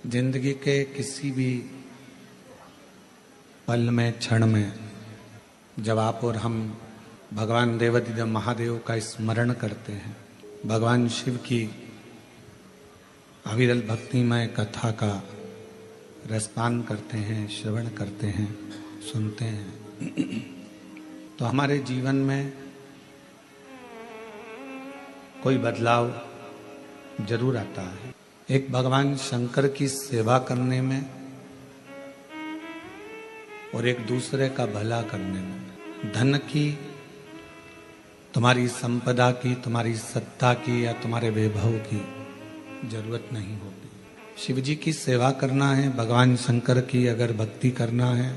जिंदगी के किसी भी पल में, क्षण में, जब आप और हम भगवान देवाधिदेव महादेव का स्मरण करते हैं, भगवान शिव की अविरल भक्तिमय कथा का रसपान करते हैं, श्रवण करते हैं, सुनते हैं, तो हमारे जीवन में कोई बदलाव जरूर आता है। एक भगवान शंकर की सेवा करने में और एक दूसरे का भला करने में। धन की, तुम्हारी संपदा की, तुम्हारी सत्ता की या तुम्हारे वैभव की जरूरत नहीं होती। शिव जी की सेवा करना है, भगवान शंकर की अगर भक्ति करना है,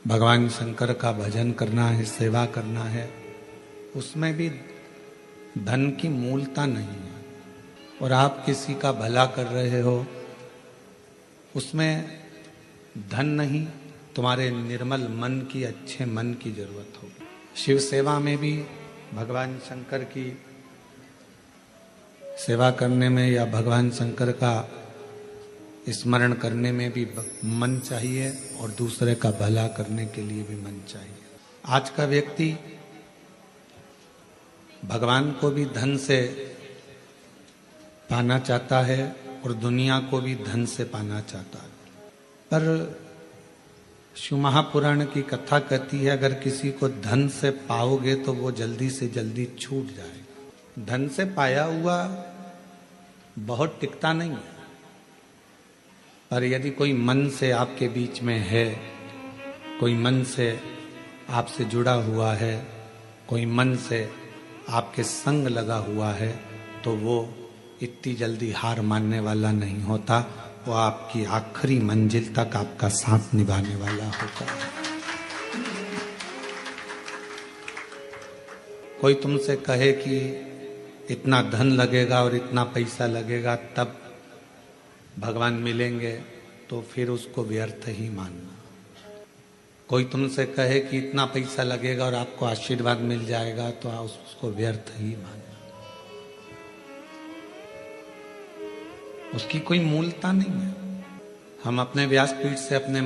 भगवान शंकर का भजन करना है, सेवा करना है, उसमें भी धन की मूलता नहीं है। और आप किसी का भला कर रहे हो, उसमें धन नहीं, तुम्हारे निर्मल मन की, अच्छे मन की जरूरत होगी। शिव सेवा में भी भगवान शंकर की सेवा करने में या भगवान शंकर का स्मरण करने में भी मन चाहिए और दूसरे का भला करने के लिए भी मन चाहिए। आज का व्यक्ति भगवान को भी धन से पाना चाहता है और दुनिया को भी धन से पाना चाहता है। पर शिव महापुराण की कथा कहती है, अगर किसी को धन से पाओगे तो वो जल्दी से जल्दी छूट जाएगा। धन से पाया हुआ बहुत टिकता नहीं है, पर यदि कोई मन से आपके बीच में है, कोई मन से आपसे जुड़ा हुआ है, कोई मन से आपके संग लगा हुआ है, तो वो इतनी जल्दी हार मानने वाला नहीं होता। वो आपकी आखिरी मंजिल तक आपका साथ निभाने वाला होता है। कोई तुमसे कहे कि इतना धन लगेगा और इतना पैसा लगेगा तब भगवान मिलेंगे, तो फिर उसको व्यर्थ ही मानना। कोई तुमसे कहे कि इतना पैसा लगेगा और आपको आशीर्वाद मिल जाएगा, तो उसको व्यर्थ ही मानना। उसकी कोई मूलता नहीं है। हम अपने व्यासपीठ से, अपने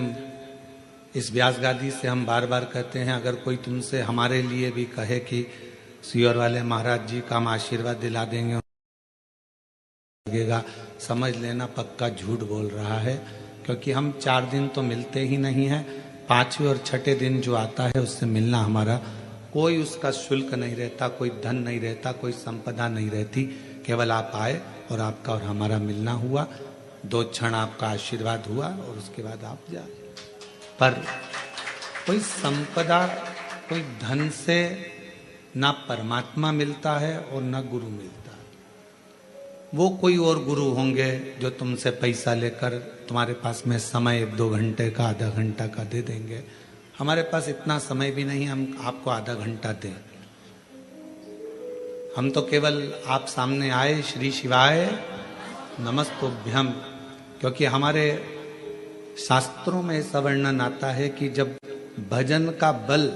इस व्यास गादी से हम बार बार कहते हैं, अगर कोई तुमसे हमारे लिए भी कहे कि सियोर वाले महाराज जी का हम आशीर्वाद दिला देंगे, लगेगा, समझ लेना पक्का झूठ बोल रहा है। क्योंकि हम 4 दिन तो मिलते ही नहीं है। 5वें और 6ठे दिन जो आता है उससे मिलना हमारा कोई उसका शुल्क नहीं रहता, कोई धन नहीं रहता, कोई संपदा नहीं रहती। केवल आप आए और आपका और हमारा मिलना हुआ, 2 क्षण आपका आशीर्वाद हुआ और उसके बाद आप जाए। पर कोई संपदा, कोई धन से ना परमात्मा मिलता है और ना गुरु मिलता है। वो कोई और गुरु होंगे जो तुमसे पैसा लेकर तुम्हारे पास में समय 1-2 घंटे का, आधा घंटा का दे देंगे। हमारे पास इतना समय भी नहीं हम आपको आधा घंटा दें। हम तो केवल आप सामने आए, श्री शिवाय नमस्तुभ्यम, क्योंकि हमारे शास्त्रों में ऐसा वर्णन आता है कि जब भजन का बल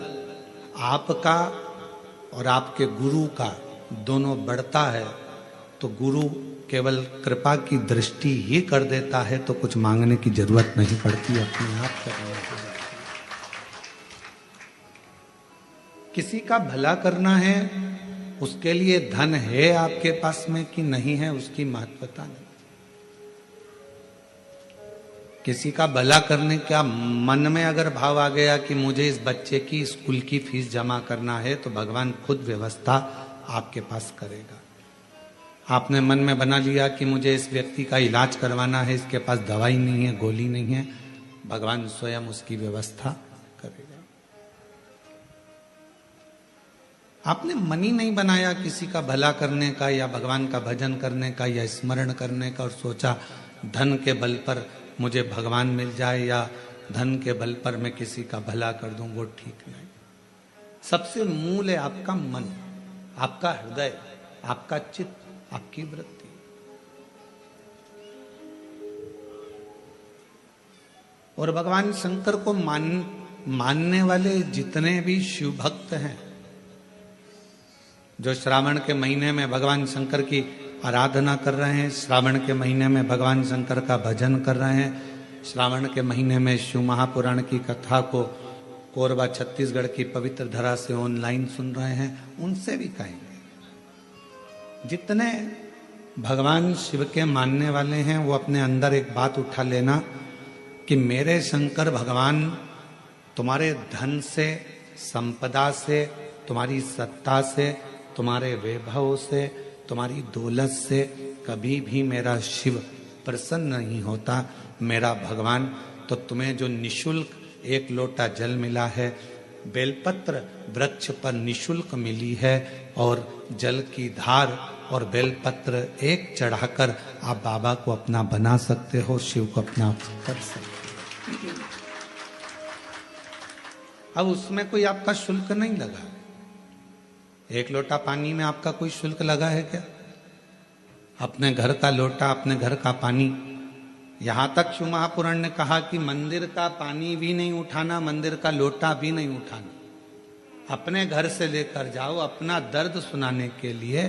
आपका और आपके गुरु का दोनों बढ़ता है, तो गुरु केवल कृपा की दृष्टि ही कर देता है, तो कुछ मांगने की जरूरत नहीं पड़ती, अपने आप करने की। किसी का भला करना है, उसके लिए धन है आपके पास में कि नहीं है, उसकी महत्वता नहीं। किसी का भला करने का मन में अगर भाव आ गया कि मुझे इस बच्चे की स्कूल की फीस जमा करना है, तो भगवान खुद व्यवस्था आपके पास करेगा। आपने मन में बना लिया कि मुझे इस व्यक्ति का इलाज करवाना है, इसके पास दवाई नहीं है, गोली नहीं है, भगवान स्वयं उसकी व्यवस्था करेगा। आपने मन ही नहीं बनाया किसी का भला करने का या भगवान का भजन करने का या स्मरण करने का और सोचा धन के बल पर मुझे भगवान मिल जाए या धन के बल पर मैं किसी का भला कर दूं, वो ठीक नहीं। सबसे मूल है आपका मन, आपका हृदय, आपका चित्त, आपकी वृत्ति। और भगवान शंकर को मानने वाले जितने भी शिव भक्त हैं, जो श्रावण के महीने में भगवान शंकर की आराधना कर रहे हैं, श्रावण के महीने में भगवान शंकर का भजन कर रहे हैं, श्रावण के महीने में शिव महापुराण की कथा को कोरबा छत्तीसगढ़ की पवित्र धरा से ऑनलाइन सुन रहे हैं, उनसे भी कहेंगे जितने भगवान शिव के मानने वाले हैं वो अपने अंदर एक बात उठा लेना कि मेरे शंकर भगवान तुम्हारे धन से, संपदा से, तुम्हारी सत्ता से, तुम्हारे वैभव से, तुम्हारी दौलत से कभी भी मेरा शिव प्रसन्न नहीं होता। मेरा भगवान तो तुम्हें जो निशुल्क एक लोटा जल मिला है, बेलपत्र वृक्ष पर निशुल्क मिली है, और जल की धार और बेलपत्र एक चढ़ाकर आप बाबा को अपना बना सकते हो, शिव को अपना कर सकते हो। अब उसमें कोई आपका शुल्क नहीं लगा। एक लोटा पानी में आपका कोई शुल्क लगा है क्या? अपने घर का लोटा, अपने घर का पानी, यहां तक शिव महापुराण ने कहा कि मंदिर का पानी भी नहीं उठाना, मंदिर का लोटा भी नहीं उठाना, अपने घर से लेकर जाओ, अपना दर्द सुनाने के लिए,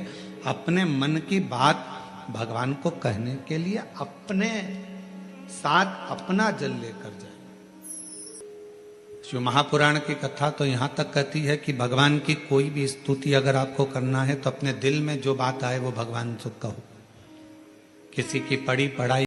अपने मन की बात भगवान को कहने के लिए अपने साथ अपना जल लेकर जाए। शिव महापुराण की कथा तो यहां तक कहती है कि भगवान की कोई भी स्तुति अगर आपको करना है तो अपने दिल में जो बात आए वो भगवान से कहो। किसी की पढ़ाई